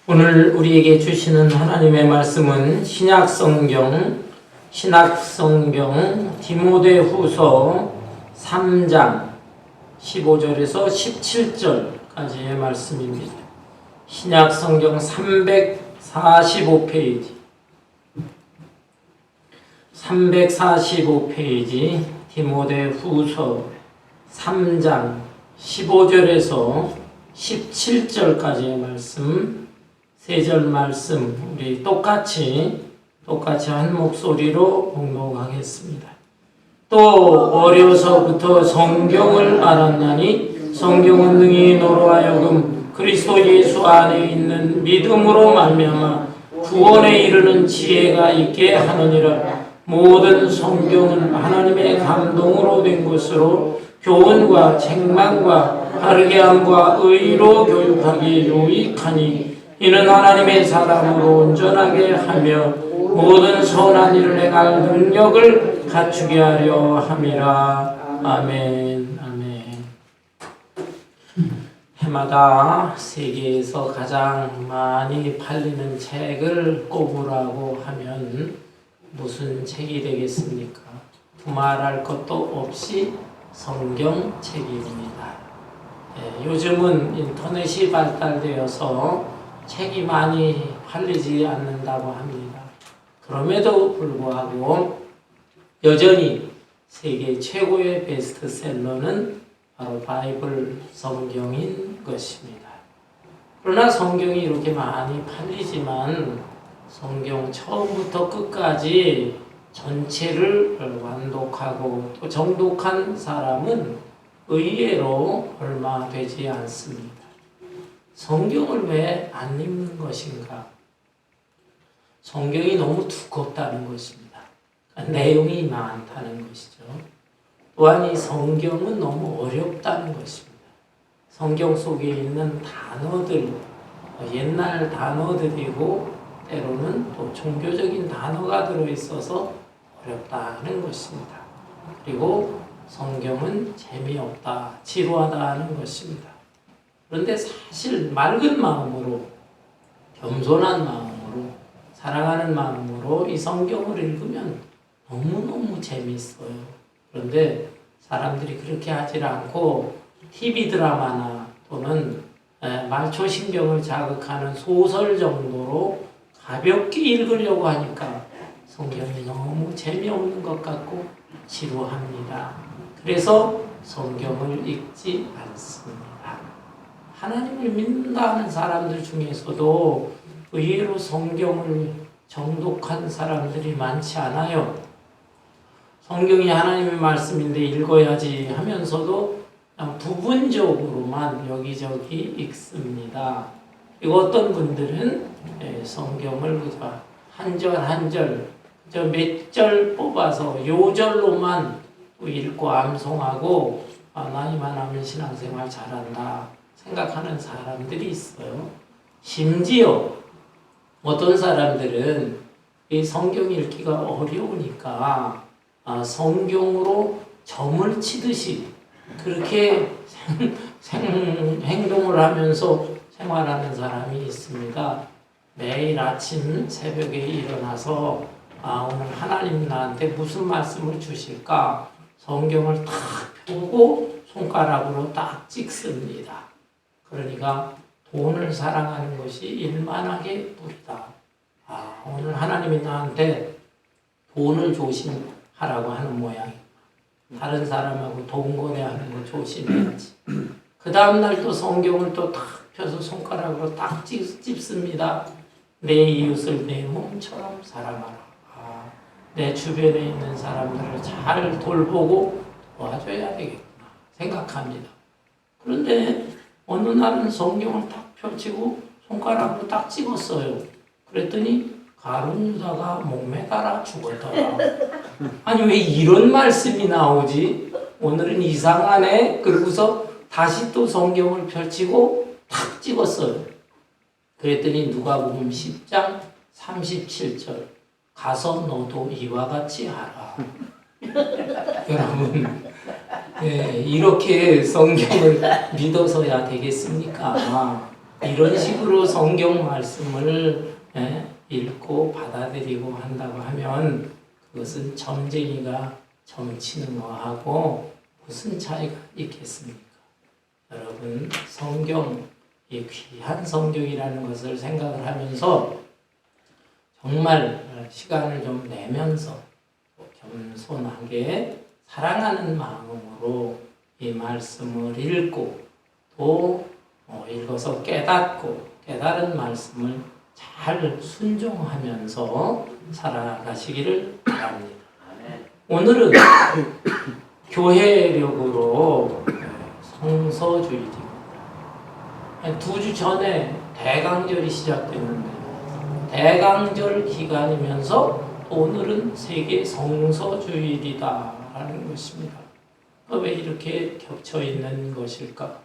오늘 우리에게 주시는 하나님의 말씀은 신약성경 디모데후서 3장 15절에서 17절까지의 말씀입니다. 신약성경 345페이지 디모데후서 3장 15절에서 17절까지의 말씀, 세 절 말씀 우리 똑같이 한 목소리로 봉독하겠습니다. 또 어려서부터 성경을 알았나니 성경은 능히 너로 하여금 그리스도 예수 안에 있는 믿음으로 말미암아 구원에 이르는 지혜가 있게 하느니라. 모든 성경은 하나님의 감동으로 된 것으로 교훈과 책망과 바르게 함과 의로 교육하기에 유익하니 이는 하나님의 사람으로 온전하게 하며 모든 선한 일을 행할 능력을 갖추게 하려 함이라. 아멘. 아멘. 해마다 세계에서 가장 많이 팔리는 책을 꼽으라고 하면 무슨 책이 되겠습니까? 두말할 것도 없이 성경책입니다. 요즘은 인터넷이 발달되어서 책이 많이 팔리지 않는다고 합니다. 그럼에도 불구하고 여전히 세계 최고의 베스트셀러는 바로 바이블 성경인 것입니다. 그러나 성경이 이렇게 많이 팔리지만 성경 처음부터 끝까지 전체를 완독하고 또 정독한 사람은 의외로 얼마 되지 않습니다. 성경을 왜 안 읽는 것인가? 성경이 너무 두껍다는 것입니다. 내용이 많다는 것이죠. 또한 이 성경은 너무 어렵다는 것입니다. 성경 속에 있는 단어들, 옛날 단어들이고 때로는 또 종교적인 단어가 들어있어서 어렵다는 것입니다. 그리고 성경은 재미없다, 지루하다는 것입니다. 그런데 사실 맑은 마음으로, 겸손한 마음으로, 사랑하는 마음으로 이 성경을 읽으면 너무너무 재미있어요. 그런데 사람들이 그렇게 하지 않고 TV 드라마나 또는 말초신경을 자극하는 소설 정도로 가볍게 읽으려고 하니까 성경이 너무 재미없는 것 같고 지루합니다. 그래서 성경을 읽지 않습니다. 하나님을 믿는다는 사람들 중에서도 의외로 성경을 정독한 사람들이 많지 않아요. 성경이 하나님의 말씀인데 읽어야지 하면서도 그냥 부분적으로만 여기저기 읽습니다. 그리고 어떤 분들은 성경을 한 절 한 절, 몇 절 뽑아서 요절로만 읽고 암송하고 나 이만 하면 신앙생활 잘한다 생각하는 사람들이 있어요. 심지어 어떤 사람들은 이 성경 읽기가 어려우니까 성경으로 점을 치듯이 그렇게 행동을 하면서 생활하는 사람이 있습니다. 매일 아침 새벽에 일어나서 오늘 하나님 나한테 무슨 말씀을 주실까 성경을 딱 펴고 손가락으로 딱 찍습니다. 그러니까 돈을 사랑하는 것이 일만하게 뿌리다. 오늘 하나님이 나한테 돈을 조심하라고 하는 모양이다. 다른 사람하고 돈 거래하는 거 조심해야지. 그 다음날 또 성경을 또 딱 펴서 손가락으로 딱 찝습니다. 내 이웃을 내 몸처럼 사랑하라. 내 주변에 있는 사람들을 잘 돌보고 도와줘야 되겠구나 생각합니다. 그런데 어느 날은 성경을 딱 펼치고 손가락으로 딱 찍었어요. 그랬더니 가룟 유다가 목매달아 죽었더라. 아니 왜 이런 말씀이 나오지? 오늘은 이상하네. 그러고서 다시 또 성경을 펼치고 탁 찍었어요. 그랬더니 누가복음 10장 37절 가서 너도 이와 같이 하라. 여러분 이렇게 성경을 믿어서야 되겠습니까? 이런 식으로 성경 말씀을 읽고 받아들이고 한다고 하면 그것은 점쟁이가 점치는 거하고 무슨 차이가 있겠습니까? 여러분, 성경, 이 귀한 성경이라는 것을 생각을 하면서 정말 시간을 좀 내면서 겸손하게 사랑하는 마음으로 이 말씀을 읽고 또 읽어서 깨닫고 깨달은 말씀을 잘 순종하면서 살아가시기를 바랍니다. 오늘은 교회력으로 성서주일입니다. 2주 전에 대강절이 시작됐는데 대강절 기간이면서 오늘은 세계 성서주일이다라는 것입니다. 왜 이렇게 겹쳐 있는 것일까?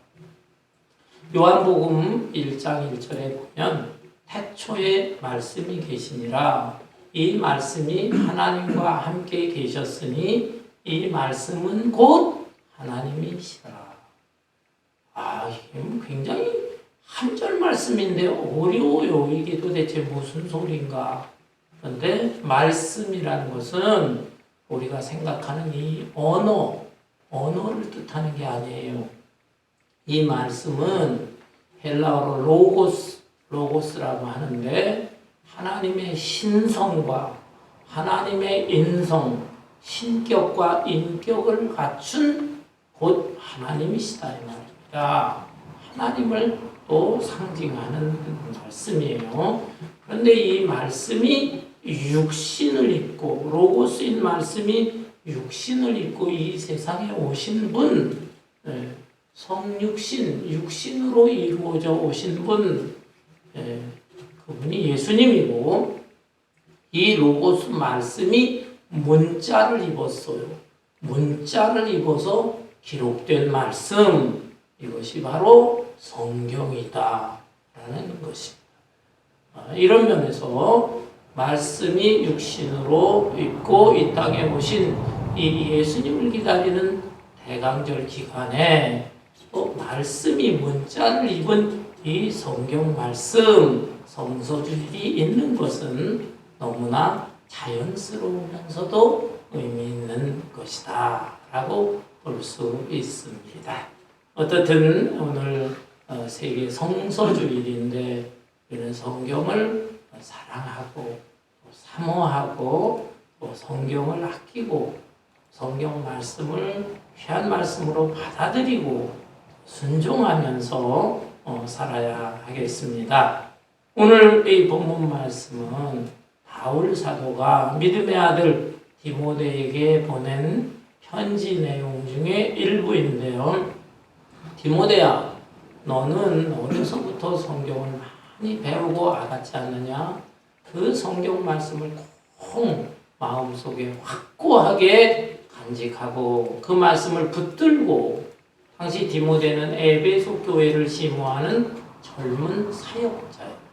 요한복음 1장 1절에 보면 태초에 말씀이 계시니라 이 말씀이 하나님과 함께 계셨으니 이 말씀은 곧 하나님이시라. 이게 굉장히 한 절 말씀인데 어려워요. 이게 도대체 무슨 소리인가? 그런데 말씀이라는 것은 우리가 생각하는 이 언어를 뜻하는 게 아니에요. 이 말씀은 헬라어로 로고스라고 하는데 하나님의 신성과 하나님의 인성, 신격과 인격을 갖춘 곧 하나님이시다 이 말입니다. 하나님을 또 상징하는 말씀이에요. 그런데 이 말씀이 육신을 입고 로고스인 말씀이 육신을 입고 이 세상에 오신 분, 성육신, 육신으로 이루어져 오신 분, 그분이 예수님이고 이 로고스 말씀이 문자를 입었어요. 문자를 입어서 기록된 말씀, 이것이 바로 성경이다 라는 것입니다. 이런 면에서 말씀이 육신으로 입고 이 땅에 오신 이 예수님을 기다리는 대강절 기간에 또 말씀이 문자를 입은 이 성경 말씀, 성서주일이 있는 것은 너무나 자연스러우면서도 의미 있는 것이다 라고 볼 수 있습니다. 어떻든 오늘 세계 성서주일인데 이런 성경을 사랑하고 사모하고 또 성경을 아끼고 성경 말씀을 귀한 말씀으로 받아들이고 순종하면서 살아야 하겠습니다. 오늘 이 본문 말씀은 바울 사도가 믿음의 아들 디모데에게 보낸 편지 내용 중에 일부인데요. 디모데야, 너는 어려서부터 성경을 많이 배우고 알았지 않느냐? 그 성경 말씀을 꼭 마음속에 확고하게 간직하고 그 말씀을 붙들고, 당시 디모데는 에베소 교회를 심호하는 젊은 사역자예요.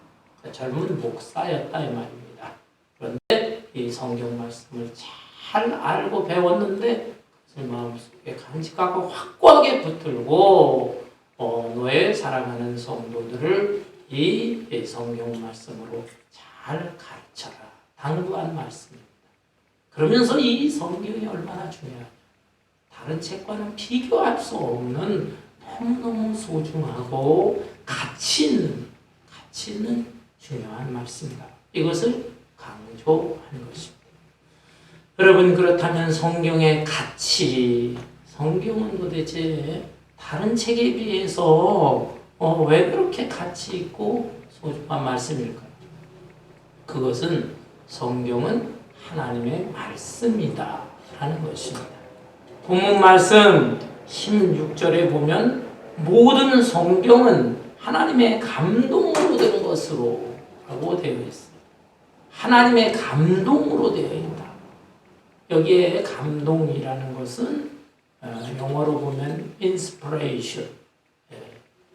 젊은 목사였다 이 말입니다. 그런데 이 성경 말씀을 잘 알고 배웠는데 그것을 마음속에 간직하고 확고하게 붙들고 너의 사랑하는 성도들을 이 성경 말씀으로 잘 가르쳐라 당부한 말씀입니다. 그러면서 이 성경이 얼마나 중요하냐, 다른 책과는 비교할 수 없는 너무너무 소중하고 가치 있는 중요한 말씀이다. 이것을 강조한 것입니다. 여러분, 그렇다면 성경의 가치, 성경은 도대체 다른 책에 비해서 왜 그렇게 가치 있고 소중한 말씀일까요? 그것은 성경은 하나님의 말씀이다 라는 것입니다. 본문 말씀 16절에 보면 모든 성경은 하나님의 감동으로 된 것으로 라고 되어 있습니다. 하나님의 감동으로 되어 있다. 여기에 감동이라는 것은 영어로 보면 inspiration,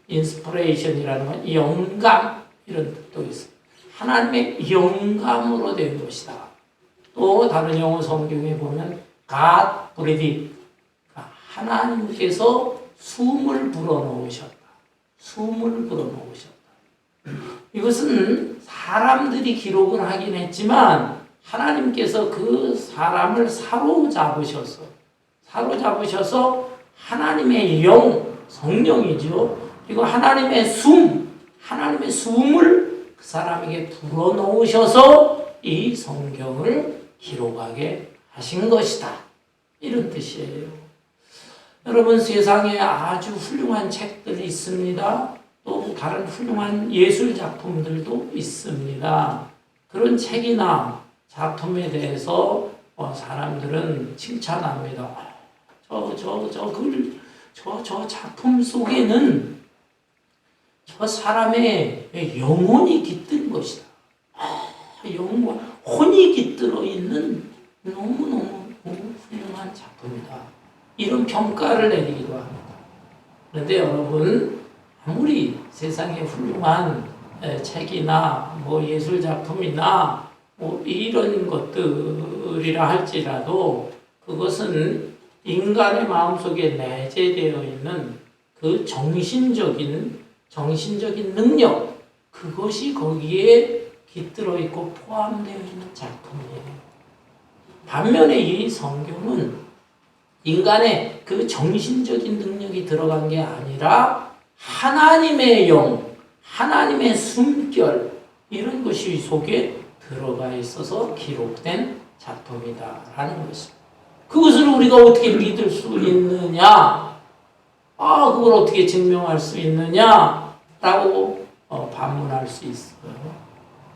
inspiration이라는 건 영감 이런 뜻도 있습니다. 하나님의 영감으로 된 것이다. 또 다른 영어 성경에 보면 God breathed, 하나님께서 숨을 불어넣으셨다. 숨을 불어넣으셨다. 이것은 사람들이 기록을 하긴 했지만 하나님께서 그 사람을 사로잡으셔서 하나님의 영, 성령이죠. 그리고 하나님의 숨을 그 사람에게 불어넣으셔서 이 성경을 기록하게 하신 것이다. 이런 뜻이에요. 여러분, 세상에 아주 훌륭한 책들이 있습니다. 또 다른 훌륭한 예술 작품들도 있습니다. 그런 책이나 작품에 대해서 사람들은 칭찬합니다. 저 작품 속에는 저 사람의 영혼이 깃든 것이다. 혼이 깃들어 있는 너무너무 훌륭한 작품이다. 이런 평가를 내리기도 합니다. 그런데 여러분, 아무리 세상에 훌륭한 책이나 예술 작품이나 이런 것들이라 할지라도 그것은 인간의 마음속에 내재되어 있는 그 정신적인 능력, 그것이 거기에 깃들어 있고 포함되어 있는 작품이에요. 반면에 이 성경은 인간의 그 정신적인 능력이 들어간 게 아니라 하나님의 영, 하나님의 숨결, 이런 것이 속에 들어가 있어서 기록된 작품이다라는 것입니다. 그것을 우리가 어떻게 믿을 수 있느냐? 그걸 어떻게 증명할 수 있느냐? 라고 반문할 수 있어요.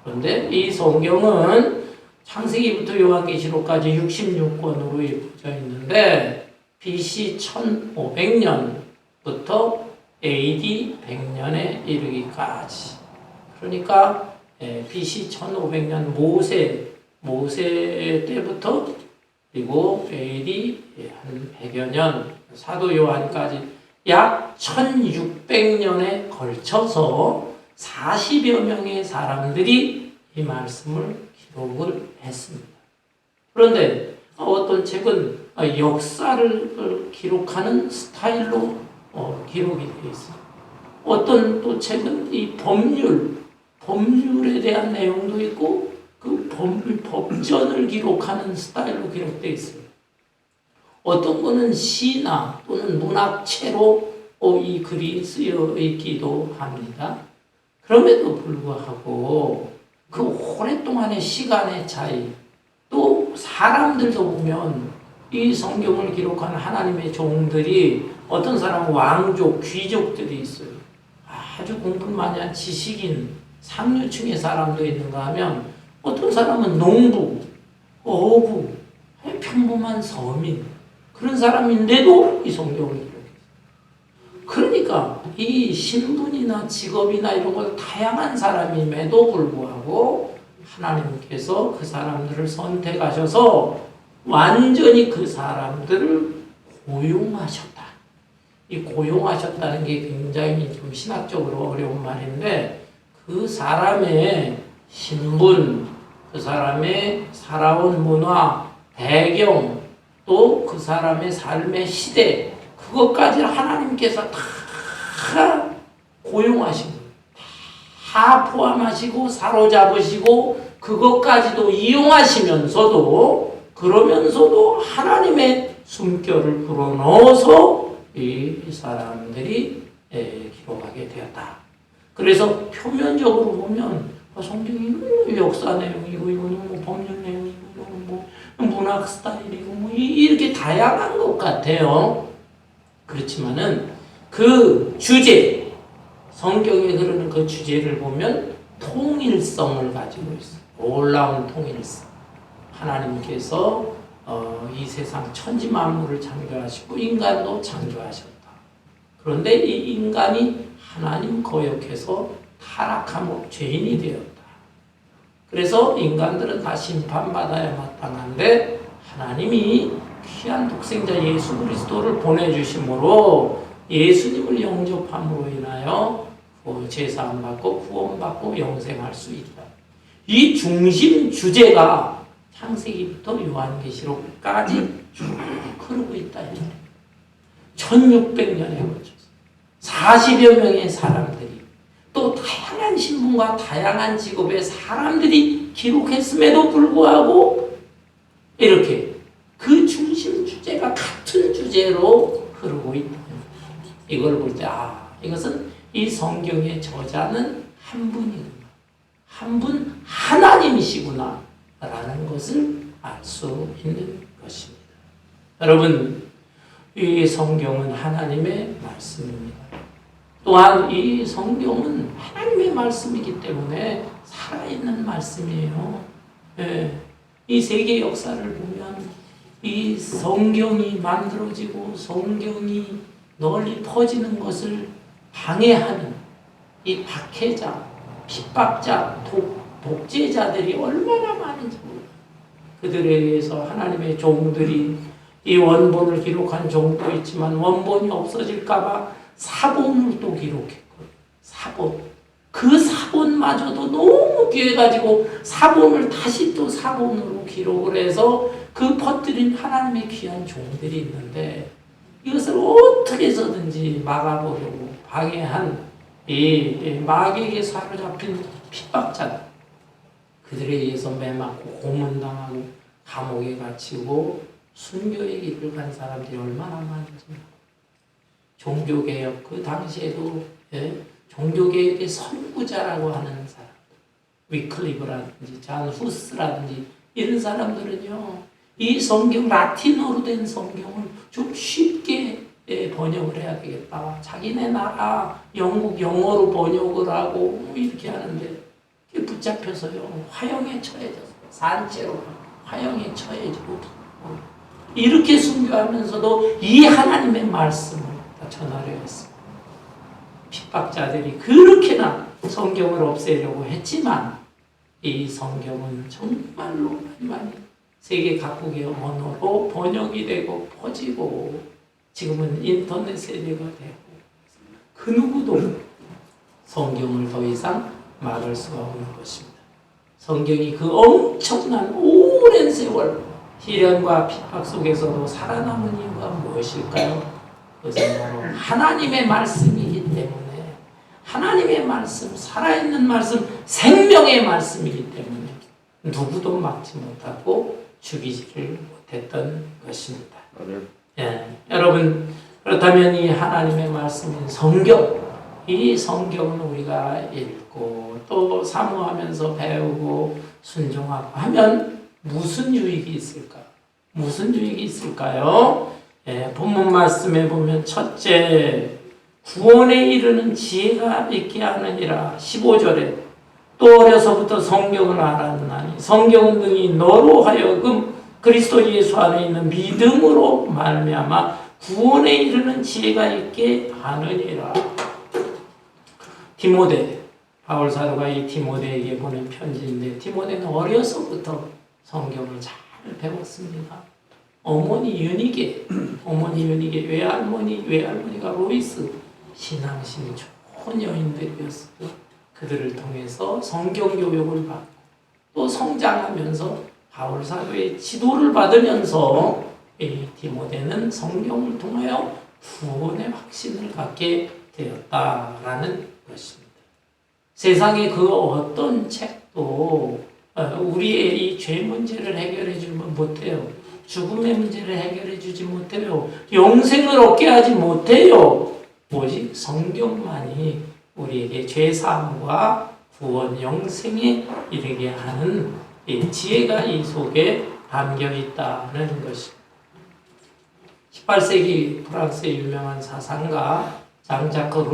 그런데 이 성경은 창세기부터 요한계시록까지 66권으로 이루어져 있는데 BC 1500년부터 AD 100년에 이르기까지, 그러니까 BC 1500년 모세 때부터 그리고 AD 한 100여 년 사도 요한까지 약 1600년에 걸쳐서 40여 명의 사람들이 이 말씀을 기록을 했습니다. 그런데 어떤 책은 역사를 기록하는 스타일로 기록이 되어 있습니다. 어떤 또 책은 이 법률에 대한 내용도 있고 그 법전을 기록하는 스타일로 기록되어 있습니다. 어떤 거는 시나 또는 문학체로 이 글이 쓰여 있기도 합니다. 그럼에도 불구하고 그 오랫동안의 시간의 차이, 또 사람들도 보면 이 성경을 기록한 하나님의 종들이 어떤 사람은 왕족, 귀족들이 있어요. 아주 공부를 많이 한 지식인, 상류층의 사람도 있는가 하면 어떤 사람은 농부, 어부, 평범한 서민, 그런 사람인데도 이 성경을 기록했어요. 그러니까 이 신분이나 직업이나 이런 걸 다양한 사람임에도 불구하고 하나님께서 그 사람들을 선택하셔서 완전히 그 사람들을 고용하셨다. 이 고용하셨다는 게 굉장히 좀 신학적으로 어려운 말인데, 그 사람의 신분, 그 사람의 살아온 문화, 배경, 또 그 사람의 삶의 시대, 그것까지 하나님께서 다 고용하신 거예요. 다 포함하시고 사로잡으시고 그것까지도 이용하시면서도, 그러면서도 하나님의 숨결을 불어넣어서 이 사람들이 기록하게 되었다. 그래서 표면적으로 보면 성경이 역사 내용이고 이거는 법률 내용이고 이거는 문학 스타일이고 이렇게 다양한 것 같아요. 그렇지만은 그 주제, 성경에 흐르는 그 주제를 보면 통일성을 가지고 있어요. 놀라운 통일성. 하나님께서 이 세상 천지 만물을 창조하시고 인간도 창조하셨다. 그런데 이 인간이 하나님 거역해서 타락하고 죄인이 되었다. 그래서 인간들은 다 심판받아야 마땅한데 하나님이 귀한 독생자 예수 그리스도를 보내주심으로 예수님을 영접함으로 인하여 제사함받고 구원받고 영생할 수 있다. 이 중심 주제가 창세기부터 요한계시록까지 쭉 흐르고 있다. 1600년에 걸쳐서 40여 명의 사람들이, 또 또 다양한 신분과 다양한 직업의 사람들이 기록했음에도 불구하고 이렇게 그 중심 주제가 같은 주제로 흐르고 있다. 이걸 볼 때 이것은 이 성경의 저자는 한 분이구나. 한 분 하나님이시구나 라는 것을 알 수 있는 것입니다. 여러분, 이 성경은 하나님의 말씀입니다. 또한 이 성경은 하나님의 말씀이기 때문에 살아있는 말씀이에요. 이 세계 역사를 보면 이 성경이 만들어지고 성경이 널리 퍼지는 것을 방해하는 이 박해자, 핍박자, 독재자들이 얼마나 많은지 몰라요. 그들에 의해서 하나님의 종들이 이 원본을 기록한 종도 있지만 원본이 없어질까봐 사본을 또 기록했거든요. 사본. 그 사본마저도 너무 귀해가지고 사본을 다시 또 사본으로 기록을 해서 그 퍼뜨린 하나님의 귀한 종들이 있는데 이것을 어떻게 해서든지 막아보려고 방해한 이 마귀에게 사로잡힌 핍박자들, 그들에 의해서 매맞고 고문당하고 감옥에 갇히고 순교의 길을 간 사람들이 얼마나 많은지. 종교개혁, 그 당시에도 종교개혁의 선구자라고 하는 사람, 위클리브라든지 잔 후스라든지 이런 사람들은요, 이 성경, 라틴어로 된 성경을 좀 쉽게 번역을 해야 되겠다. 자기네 나라 영국 영어로 번역을 하고 이렇게 하는데 붙잡혀서요, 화형에 처해져서 산채로 화형에 처해지고 이렇게 순교하면서도 이 하나님의 말씀을 전하려 했습니다. 핍박자들이 그렇게나 성경을 없애려고 했지만 이 성경은 정말로 많이 세계 각국의 언어로 번역이 되고 퍼지고 지금은 인터넷 세대가 되고 그 누구도 성경을 더 이상 막을 수가 없는 것입니다. 성경이 그 엄청난 오랜 세월 시련과 핍박 속에서도 살아남은 이유가 무엇일까요? 그것은 바로 하나님의 말씀이기 때문에, 하나님의 말씀, 살아있는 말씀, 생명의 말씀이기 때문에 누구도 막지 못하고 죽이지를 못했던 것입니다. 여러분, 그렇다면 이 하나님의 말씀인 성경, 이 성경은 우리가 읽고 또 사모하면서 배우고 순종하고 하면 무슨 유익이 있을까? 무슨 유익이 있을까요? 본문 말씀에 보면 첫째, 구원에 이르는 지혜가 있게 하느니라. 15절에 또 어려서부터 성경을 알았나니 성경은 능히 너로 하여금 그리스도 예수 안에 있는 믿음으로 말미암아 구원에 이르는 지혜가 있게 하느니라. 디모데, 바울 사도가 이 디모데에게 보낸 편지인데 디모데는 어려서부터 성경을 잘 배웠습니다. 어머니 유니게 외할머니가 로이스 신앙심이 좋은 여인들이었어요. 그들을 통해서 성경 교육을 받고 또 성장하면서 바울 사도의 지도를 받으면서 이 디모데는 성경을 통하여 구원의 확신을 갖게 되었다라는 것입니다. 세상의 그 어떤 책도 우리의 이 죄 문제를 해결해 주면 못해요. 죽음의 문제를 해결해 주지 못해요. 영생을 얻게 하지 못해요. 오직 성경만이 우리에게 죄사함과 구원, 영생에 이르게 하는 이 지혜가 이 속에 담겨 있다는 것입니다. 18세기 프랑스의 유명한 사상가 장자크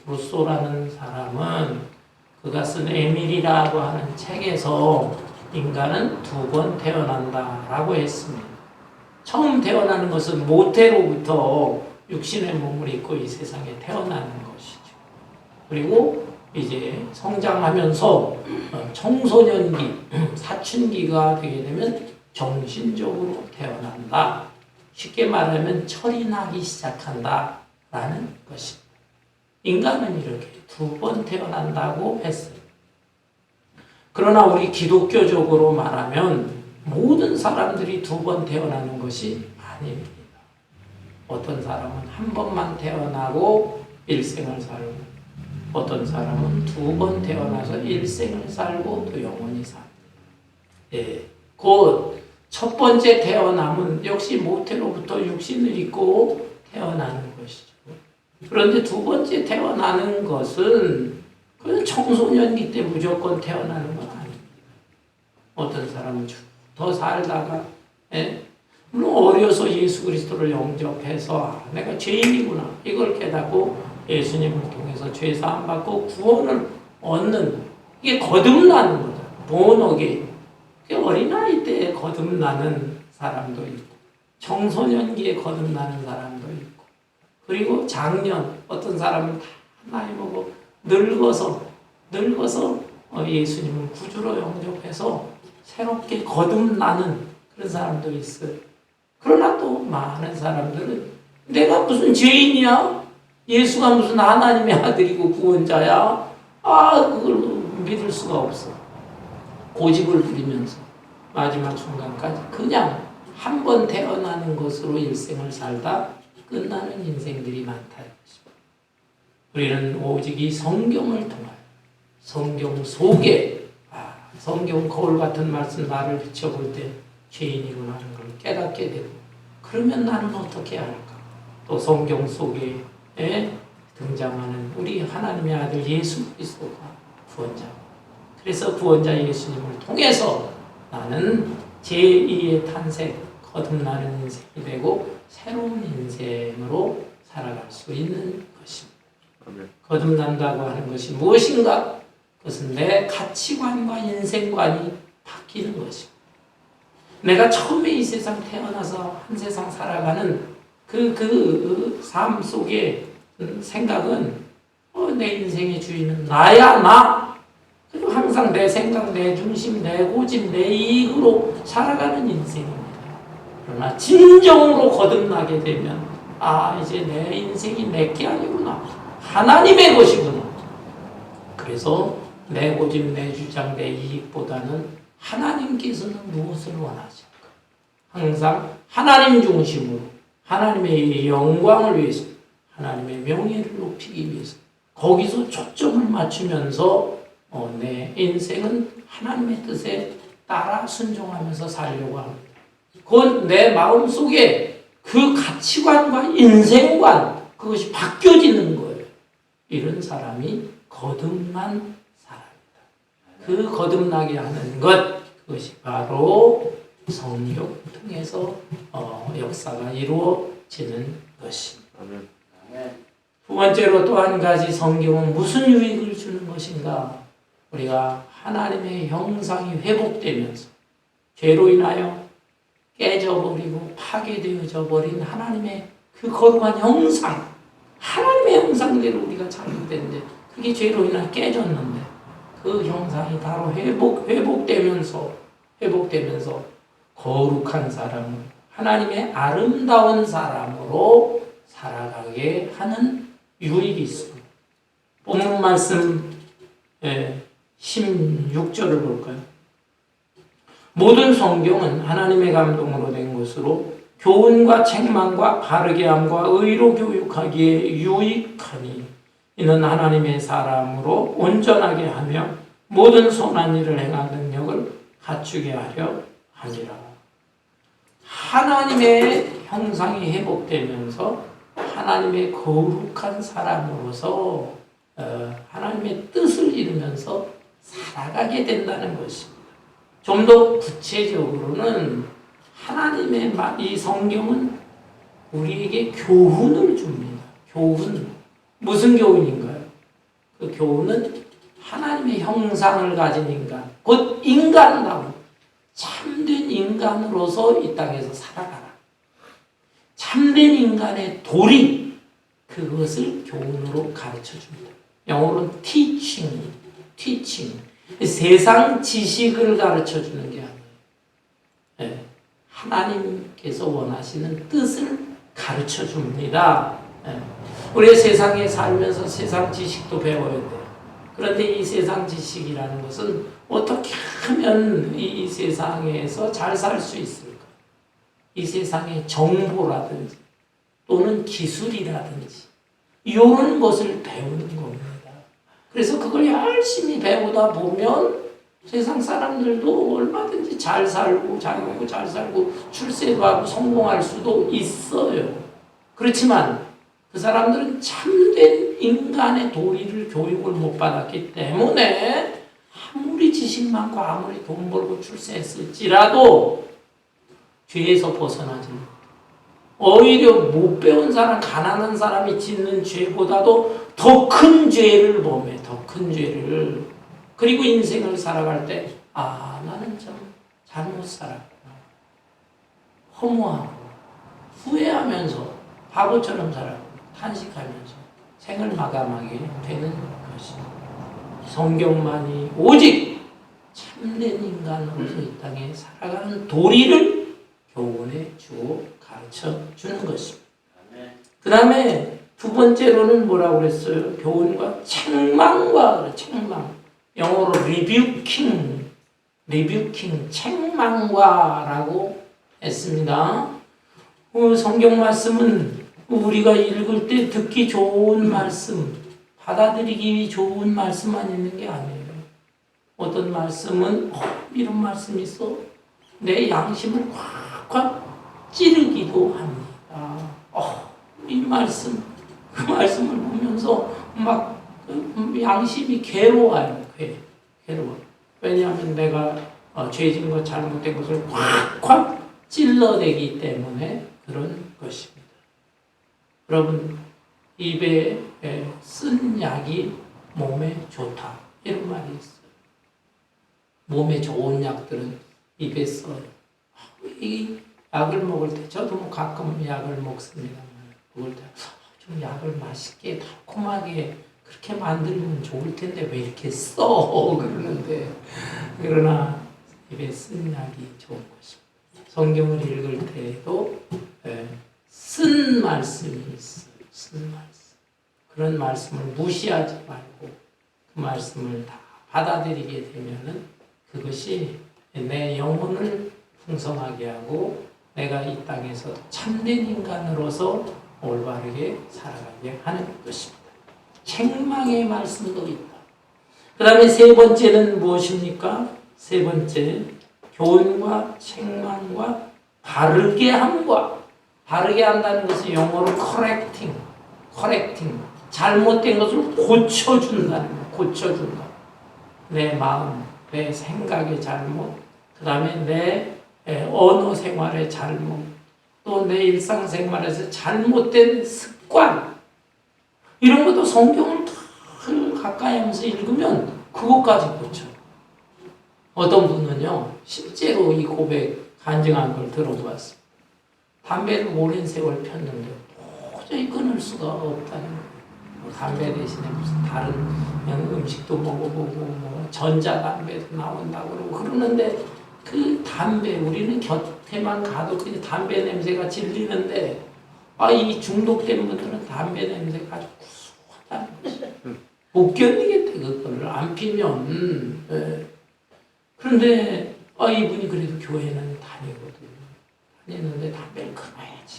루소라는 사람은 그가 쓴 에밀이라고 하는 책에서 인간은 두 번 태어난다라고 했습니다. 처음 태어나는 것은 모태로부터 육신의 몸을 입고 이 세상에 태어나는 것이죠. 그리고 이제 성장하면서 청소년기, 사춘기가 되게 되면 정신적으로 태어난다. 쉽게 말하면 철이 나기 시작한다라는 것입니다. 인간은 이렇게 두 번 태어난다고 했어요. 그러나 우리 기독교적으로 말하면 모든 사람들이 두 번 태어나는 것이 아닙니다. 어떤 사람은 한 번만 태어나고 일생을 살고 어떤 사람은 2번 태어나서 일생을 살고 또 영원히 삽니다. 예, 곧 첫 번째 태어남은 역시 모태로부터 육신을 입고 태어나는 것이죠. 그런데 2번째 태어나는 것은 그건 청소년기 때 무조건 태어나는 건 아닙니다. 어떤 사람은 더 살다가, 예? 물론 어려서 예수 그리스도를 영접해서 내가 죄인이구나 이걸 깨닫고 예수님을 통해서 죄사함 받고 구원을 얻는, 이게 거듭나는 거죠. 본어게인. 어린아이 때 거듭나는 사람도 있고 청소년기에 거듭나는 사람도 있고, 그리고 장년, 어떤 사람은 다 나이 먹고 늙어서 예수님을 구주로 영접해서 새롭게 거듭나는 그런 사람도 있어요. 그러나 또 많은 사람들은 내가 무슨 죄인이야? 예수가 무슨 하나님의 아들이고 구원자야? 그걸 믿을 수가 없어. 고집을 부리면서 마지막 순간까지 그냥 한 번 태어나는 것으로 일생을 살다 끝나는 인생들이 많다는 것입니다. 우리는 오직 이 성경을 통하여 성경 속에 성경 거울 같은 말씀 나를 비춰볼 때 죄인이구나 하는 걸 깨닫게 되고, 그러면 나는 어떻게 할까? 또 성경 속에 등장하는 우리 하나님의 아들 예수 그리스도가 구원자. 그래서 구원자 예수님을 통해서 나는 제2의 탄생, 거듭나는 인생이 되고 새로운 인생으로 살아갈 수 있는 것입니다. 거듭난다고 하는 것이 무엇인가? 그것은 내 가치관과 인생관이 바뀌는 것입니다. 내가 처음에 이 세상 태어나서 한 세상 살아가는 그 삶 속에 생각은 내 인생의 주인은 나야, 나. 그리고 항상 내 생각, 내 중심, 내 고집, 내 이익으로 살아가는 인생입니다. 그러나 진정으로 거듭나게 되면 이제 내 인생이 내게 아니구나. 하나님의 것이구나. 그래서 내 고집, 내 주장, 내 이익보다는 하나님께서는 무엇을 원하실까? 항상 하나님 중심으로 하나님의 영광을 위해서, 하나님의 명예를 높이기 위해서 거기서 초점을 맞추면서 내 인생은 하나님의 뜻에 따라 순종하면서 살려고 합니다. 그건 내 마음속에 그 가치관과 인생관, 그것이 바뀌어지는 거예요. 이런 사람이 거듭난 사람이다. 그 거듭나게 하는 것, 그것이 바로 성령을 통해서 역사가 이루어지는 것입니다. 두 번째로 또 한 가지, 성경은 무슨 유익을 주는 것인가? 우리가 하나님의 형상이 회복되면서 죄로 인하여 깨져버리고 파괴되어져 버린 하나님의 그 거룩한 형상, 하나님의 형상대로 우리가 창조됐는데 그게 죄로 인하여 깨졌는데 그 형상이 바로 회복되면서 거룩한 사람으로, 하나님의 아름다운 사람으로 살아가게 하는 유익이 있습니다. 본문 말씀 16절을 볼까요? 모든 성경은 하나님의 감동으로 된 것으로 교훈과 책망과 바르게 함과 의로 교육하기에 유익하니 이는 하나님의 사람으로 온전하게 하며 모든 선한 일을 행할 능력을 갖추게 하려 함이라. 하나님의 형상이 회복되면서 하나님의 거룩한 사람으로서 하나님의 뜻을 이루면서 살아가게 된다는 것입니다. 좀 더 구체적으로는 하나님의 이 성경은 우리에게 교훈을 줍니다. 교훈. 무슨 교훈인가요? 그 교훈은 하나님의 형상을 가진 인간, 곧 인간다운 참된 인간으로서 이 땅에서 살아가라. 참된 인간의 도리, 그것을 교훈으로 가르쳐줍니다. 영어로는 teaching. 세상 지식을 가르쳐주는 게 아니에요. 하나님께서 원하시는 뜻을 가르쳐줍니다. 우리 세상에 살면서 세상 지식도 배워야 돼요. 그런데 이 세상 지식이라는 것은 어떻게 하면 이 세상에서 잘 살 수 있을까? 이 세상의 정보라든지 또는 기술이라든지 이런 것을 배우는 겁니다. 그래서 그걸 열심히 배우다 보면 세상 사람들도 얼마든지 잘 살고 자유롭고 잘 살고 출세도 하고 성공할 수도 있어요. 그렇지만 그 사람들은 참된 인간의 도리를 교육을 못 받았기 때문에 아무리 지식 많고 아무리 돈 벌고 출세했을지라도 죄에서 벗어나지 못해요. 오히려 못 배운 사람, 가난한 사람이 짓는 죄보다도 더 큰 죄를 범해, 더 큰 죄를. 그리고 인생을 살아갈 때, 나는 좀 잘못 살았구나. 허무하고, 후회하면서, 바보처럼 살았고, 탄식하면서 생을 마감하게 되는 것입니다. 성경만이 오직 참된 인간으로서 이 땅에 살아가는 도리를 교훈해 주고 가르쳐 주는 것입니다. 그 다음에 두 번째로는 뭐라고 그랬어요? 교훈과 책망과, 책망. 영어로 rebuking, 책망과라고 했습니다. 성경 말씀은 우리가 읽을 때 듣기 좋은 말씀, 받아들이기 좋은 말씀만 있는 게 아니에요. 어떤 말씀은 이런 말씀이 있어 내 양심을 콱콱 찌르기도 합니다. 이 말씀, 그 말씀을 보면서 막 양심이 괴로워요. 괴로워. 왜냐하면 내가 죄진 것, 잘못된 것을 콱콱 찔러대기 때문에 그런 것입니다. 여러분, 입에 쓴 약이 몸에 좋다. 이런 말이 있어요. 몸에 좋은 약들은 입에 써요. 이 약을 먹을 때, 저도 뭐 가끔 약을 먹습니다. 먹을 때, 좀 약을 맛있게, 달콤하게 그렇게 만들면 좋을 텐데 왜 이렇게 써? 그러는데, 그러나 입에 쓴 약이 좋은 것입니다. 성경을 읽을 때에도 쓴 말씀이 있어요. 쓴 말씀. 그런 말씀을 무시하지 말고 그 말씀을 다 받아들이게 되면은 그것이 내 영혼을 풍성하게 하고 내가 이 땅에서 참된 인간으로서 올바르게 살아가게 하는 것입니다. 책망의 말씀도 있다. 그 다음에 세 번째는 무엇입니까? 세 번째, 교훈과 책망과 바르게 함과, 바르게 한다는 것은 영어로 correcting. 잘못된 것을 고쳐준다는 거예요. 고쳐준다. 내 마음, 내 생각의 잘못, 그 다음에 내 언어 생활의 잘못, 또 내 일상생활에서 잘못된 습관, 이런 것도 성경을 다 가까이 하면서 읽으면 그것까지 고쳐. 어떤 분은요, 실제로 이 고백 간증한 걸 들어보았어요. 담배를 오랜 세월 폈는데 도저히 끊을 수가 없다는 거예요. 담배 대신에 무슨 다른 음식도 먹어보고 뭐 전자담배도 나온다고 그러고 그러는데 그 담배, 우리는 곁에만 가도 그 담배 냄새가 질리는데 이 중독된 분들은 담배 냄새가 아주 구수하다는 거지. 못 견디겠대, 그거를 안 피면. 그런데 이분이 그래도 교회는 다니는데 담배를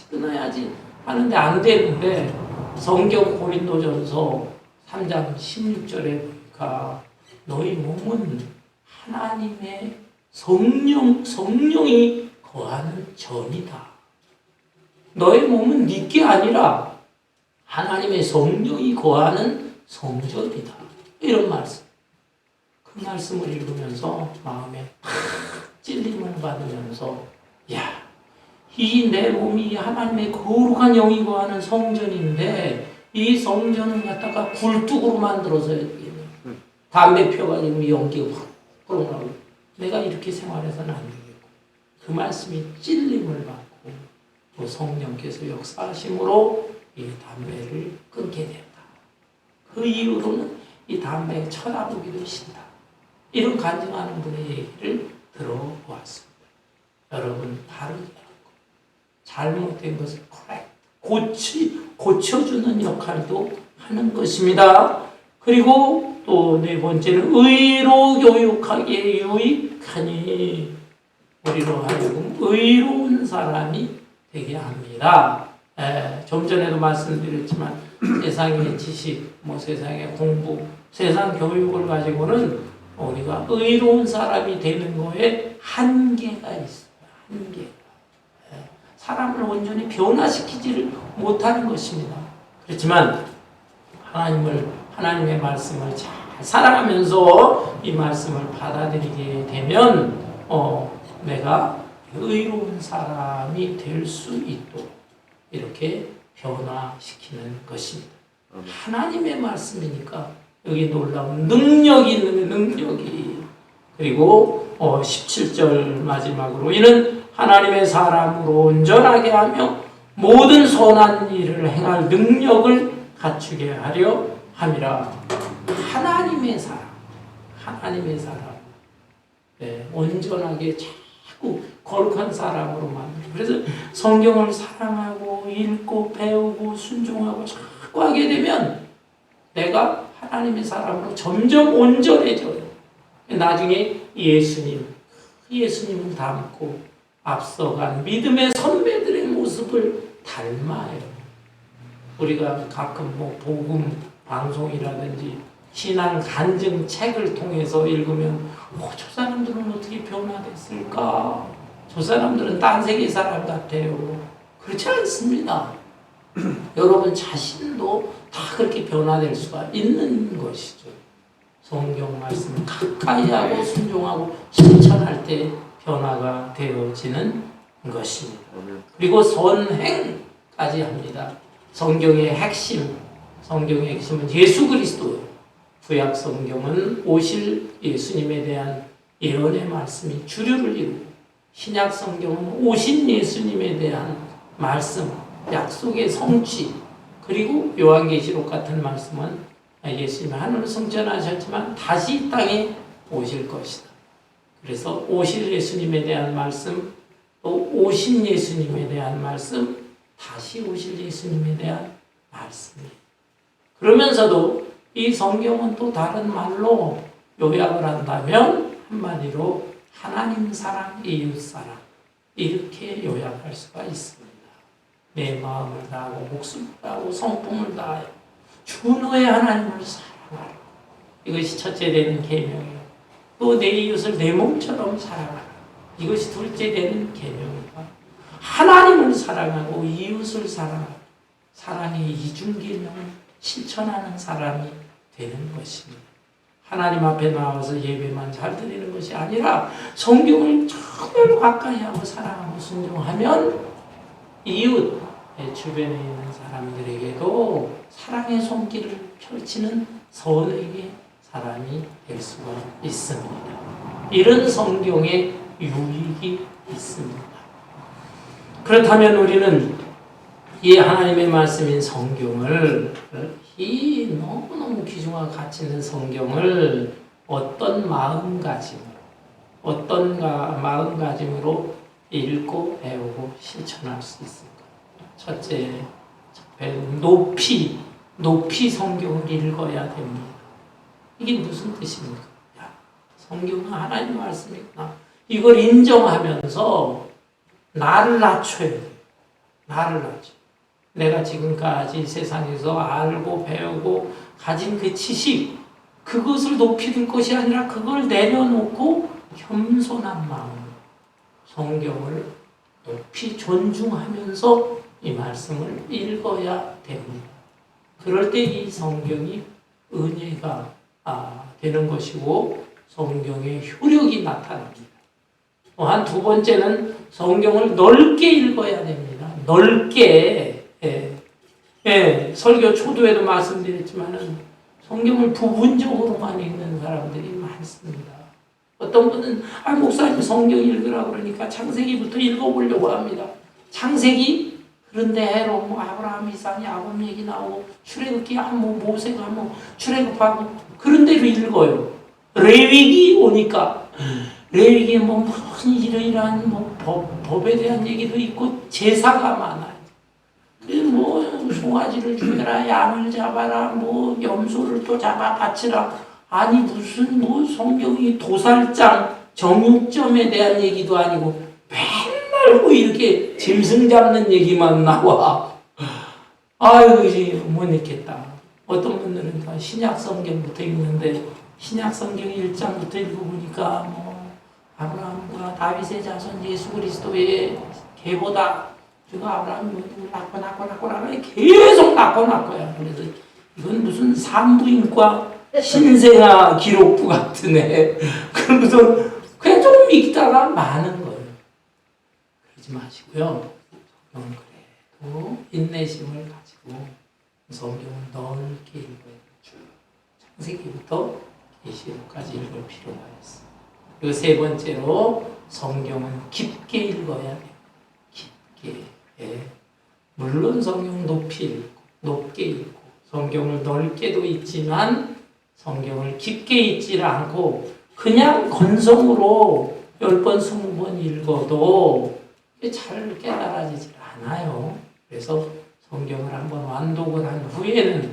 끊어야지 하는데 안 되는데 성경 고린도전서 3장 16절에 보니까 너희 몸은 하나님의 성령이 거하는 전이다. 너희 몸은 네 게 아니라 하나님의 성령이 거하는 성전이다. 이런 말씀. 그 말씀을 읽으면서 마음에 찔림을 받으면서 이 내 몸이 하나님의 거룩한 영이 거하는 성전인데 이 성전을 갖다가 굴뚝으로 만들어서 담배 펴가지고 연기가 확 끌어나오고 내가 이렇게 생활해서는 안 되겠고 그 말씀이 찔림을 받고 또 성령께서 역사하심으로 이 담배를 끊게 된다. 그 이후로는 이 담배에 쳐다보기도 싫다. 이런 간증하는 분의 얘기를 들어보았습니다. 여러분, 바르게 하고 잘못된 것을 고쳐주는 역할도 하는 것입니다. 그리고 또 네 번째는 의로 교육하기에 유익하니 우리로 하여금 의로운 사람이 되게 합니다. 좀 전에도 말씀드렸지만 세상의 지식, 세상의 공부 세상 교육을 가지고는 우리가 의로운 사람이 되는 거에 한계가 있어요. 한계가. 사람을 온전히 변화시키지를 못하는 것입니다. 그렇지만 하나님의 말씀을 잘 살아가면서 이 말씀을 받아들이게 되면 내가 의로운 사람이 될 수 있도록 이렇게 변화시키는 것입니다. 하나님의 말씀이니까 여기 놀라운 능력이 있는 능력이. 그리고 17절 마지막으로 이는 하나님의 사람으로 온전하게 하며 모든 선한 일을 행할 능력을 갖추게 하려 함이라. 하나님의 사람, 네, 온전하게 자꾸 거룩한 사람으로 만들고, 그래서 성경을 사랑하고 읽고 배우고 순종하고 자꾸 하게 되면 내가 하나님의 사람으로 점점 온전해져요. 나중에 예수님을 닮고 앞서간 믿음의 선배들의 모습을 닮아요. 우리가 가끔 복음 방송이라든지 신앙 간증 책을 통해서 읽으면 저 사람들은 어떻게 변화됐을까? 저 사람들은 딴 세계 사람 같아요. 그렇지 않습니다. 여러분 자신도 다 그렇게 변화될 수가 있는 것이죠. 성경 말씀을 가까이 하고 순종하고 실천할 때 변화가 되어지는 것입니다. 그리고 선행까지 합니다. 성경의 핵심은 예수 그리스도예요. 구약 성경은 오실 예수님에 대한 예언의 말씀이 주류를 이루고, 신약 성경은 오신 예수님에 대한 말씀, 약속의 성취, 그리고 요한계시록 같은 말씀은 예수님이 하늘을 승천하셨지만 다시 이 땅에 오실 것이다. 그래서 오실 예수님에 대한 말씀, 또 오신 예수님에 대한 말씀, 다시 오실 예수님에 대한 말씀이에요. 그러면서도 이 성경은 또 다른 말로 요약을 한다면 한마디로 하나님 사랑, 이웃 사랑, 이렇게 요약할 수가 있습니다. 내 마음을 다하고 목숨을 다하고 성품을 다하여 주 너의 하나님을 사랑하라. 이것이 첫째 되는 계명이에요. 또 내 이웃을 내 몸처럼 사랑하라. 이것이 둘째 되는 계명이다. 하나님을 사랑하고 이웃을 사랑하라. 사랑의 이중계명을 실천하는 사람이 되는 것입니다. 하나님 앞에 나와서 예배만 잘 드리는 것이 아니라 성경을 정말 가까이 하고 사랑하고 순종하면 이웃, 주변에 있는 사람들에게도 사랑의 손길을 펼치는 선의 사람이 될 수가 있습니다. 이런 성경의 유익이 있습니다. 그렇다면 우리는 이 하나님의 말씀인 성경을, 이 너무너무 귀중한 가치 있는 성경을 어떤 마음가짐으로 읽고 배우고 실천할 수 있을까? 첫째, 높이 성경을 읽어야 됩니다. 이게 무슨 뜻입니까? 성경은 하나님의 말씀이구나. 이걸 인정하면서 나를 낮춰야 돼요. 나를 낮춰. 내가 지금까지 세상에서 알고 배우고 가진 그 지식, 그것을 높이 들 것이 아니라 그걸 내려놓고 겸손한 마음으로 성경을 높이 존중하면서 이 말씀을 읽어야 됩니다. 그럴 때 이 성경이 은혜가 되는 것이고 성경의 효력이 나타납니다. 또한 두 번째는 성경을 넓게 읽어야 됩니다. 넓게. 설교 초도에도 말씀드렸지만은 성경을 부분적으로만 읽는 사람들이 많습니다. 어떤 분은 목사님 성경 읽으라고 그러니까 창세기부터 읽어보려고 합니다. 창세기? 그런데 해로 아브라함, 이삭, 야곱 얘기 나오고 출애굽기 모세가 출애굽하고 그런 대로 읽어요. 레위기 오니까 레위기에 무슨 이러이러한 법에 대한 얘기도 있고 제사가 많아요. 송아지를 죽여라, 양을 잡아라, 염소를 또 잡아 바치라. 아니 무슨 성경이 도살장, 정육점에 대한 얘기도 아니고 맨날 이렇게 짐승 잡는 얘기만 나와. 아유 이제 못 읽겠다. 어떤 분들은 다 신약 성경부터 읽는데 신약 성경 1장부터 읽어보니까 뭐 아브라함과 다윗의 자손 예수 그리스도의 계보다 주가 아브라함이 낳고 계속 낳고야. 그래서 이건 무슨 산부인과 신생아 기록부 같은 애. 그러면서 그냥 조금 읽다가 많은 거예요. 그러지 마시고요. 성경은 그래도 인내심을 가지고 성경을 넓게 읽어야 쭉 창세기부터 계시록까지 읽을 필요가 있어요. 그리고 세 번째로 성경은 깊게 읽어야 돼요. 깊게. 예. 물론 성경 높이 읽고 높게 읽고 성경을 넓게도 읽지만 성경을 깊게 읽지를 않고 그냥 건성으로 10번, 20번 읽어도 잘 깨달아지질 않아요. 그래서 성경을 한번 완독을 한 후에는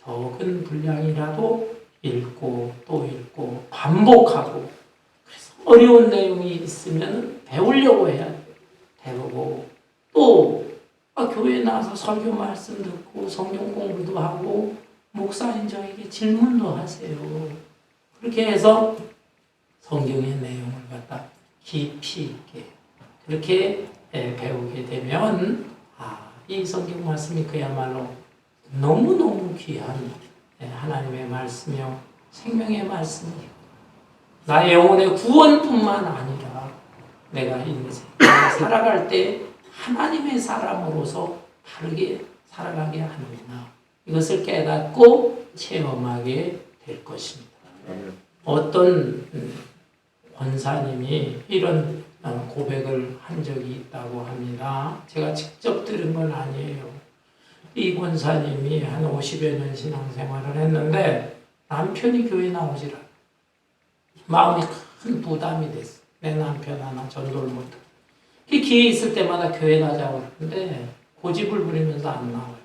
적은 분량이라도 읽고 또 읽고 반복하고 그래서 어려운 내용이 있으면 배우려고 해야 돼요. 배우고 또 교회에 나와서 설교 말씀 듣고 성경 공부도 하고 목사님 저에게 질문도 하세요. 그렇게 해서 성경의 내용을 갖다 깊이 있게 그렇게 배우게 되면 이 성경 말씀이 그야말로 너무너무 귀한 하나님의 말씀이요 생명의 말씀이요 나의 영혼의 구원뿐만 아니라 내가 인생 살아갈 때 하나님의 사람으로서 다르게 살아가게 하는구나. 이것을 깨닫고 체험하게 될 것입니다. 어떤 권사님이 이런 고백을 한 적이 있다고 합니다. 제가 직접 들은 건 아니에요. 이 권사님이 한 50여 년 신앙생활을 했는데 남편이 교회 나오질 않아요. 마음이 큰 부담이 됐어. 내 남편 하나 전도를 못하고. 기회 있을 때마다 교회 가자고 그러는데 고집을 부리면서 안 나와요.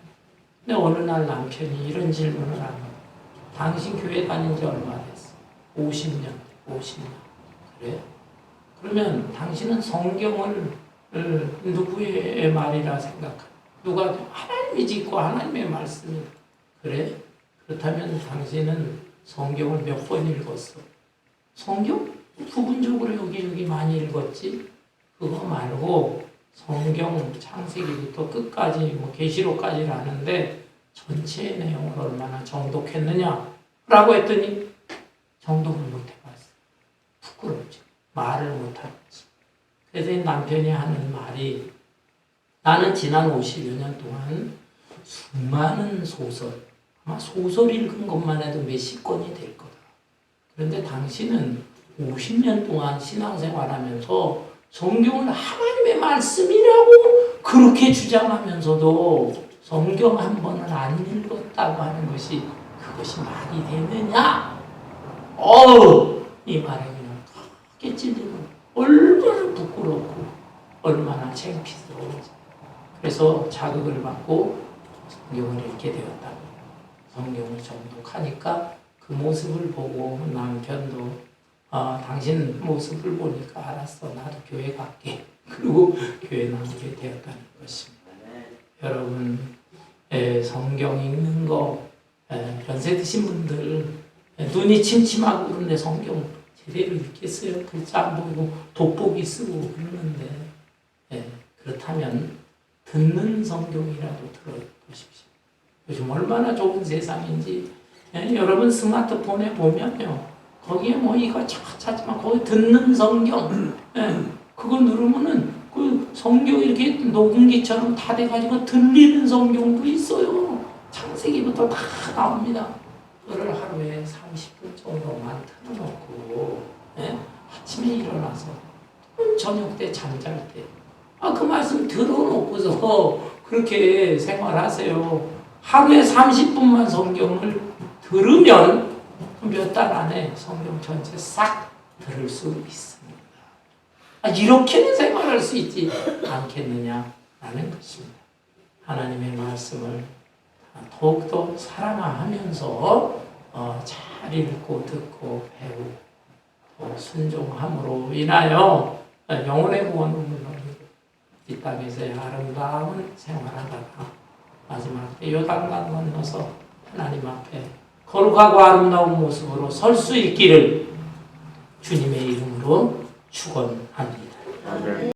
근데 어느 날 남편이 이런 질문을 하는 거예요. 당신 교회 다닌 지 얼마 됐어? 50년. 그래? 그러면 당신은 성경을 누구의 말이라 생각하냐? 누가 하나님이 짓고 하나님의 말씀이 그래? 그렇다면 당신은 성경을 몇 번 읽었어? 성경? 부분적으로 여기 많이 읽었지? 그거 말고 성경 창세기부터 끝까지 뭐 계시록까지를 아는데 전체의 내용을 얼마나 정독했느냐? 라고 했더니 정독을 못 해봤어. 부끄럽죠. 말을 못 하겠지. 그래서 남편이 하는 말이 나는 지난 50여 년 동안 수많은 소설, 아마 소설 읽은 것만 해도 몇십 권이 될 거다. 그런데 당신은 50년 동안 신앙생활하면서 성경을 하나님의 말씀이라고 그렇게 주장하면서도 성경 한 번을 안 읽었다고 하는 것이 그것이 말이 되느냐? 이 말에 그냥 크게 찔리는 얼마나 부끄럽고 얼마나 창피스러운지. 그래서 자극을 받고 성경을 읽게 되었다. 성경을 정독하니까 그 모습을 보고 남편도 당신 모습을 보니까 알았어. 나도 교회 갈게. 그리고 교회 나오게 되었다는 것입니다. 여러분 성경 읽는 거 연세 드신 분들 눈이 침침하고 그런데 성경 제대로 읽겠어요? 글자 안 보이고 돋보기 쓰고 그러는데 그렇다면 듣는 성경이라도 들어보십시오. 요즘 얼마나 좋은 세상인지 여러분 스마트폰에 보면요. 거기에 뭐 이거 찾지만 거기 듣는 성경 그거 누르면은 그 성경 이렇게 녹음기처럼 다 돼가지고 들리는 성경도 있어요. 창세기부터 다 나옵니다. 그거를 하루에 30분 정도만 틀어놓고 아침에 일어나서 저녁 때 잠잘 때 그 말씀 들어놓고서 그렇게 생활하세요. 하루에 30분만 성경을 들으면 몇 달 안에 성경 전체 싹 들을 수 있습니다. 이렇게는 생활할 수 있지 않겠느냐라는 것입니다. 하나님의 말씀을 더욱더 사랑하면서 잘 읽고 듣고 배우고 또 순종함으로 인하여 영혼의 구원을 물론이고 이 땅에서의 아름다운 생활하다가 마지막 때 요단강 건너서 하나님 앞에 거룩하고 아름다운 모습으로 설 수 있기를 주님의 이름으로 축원합니다.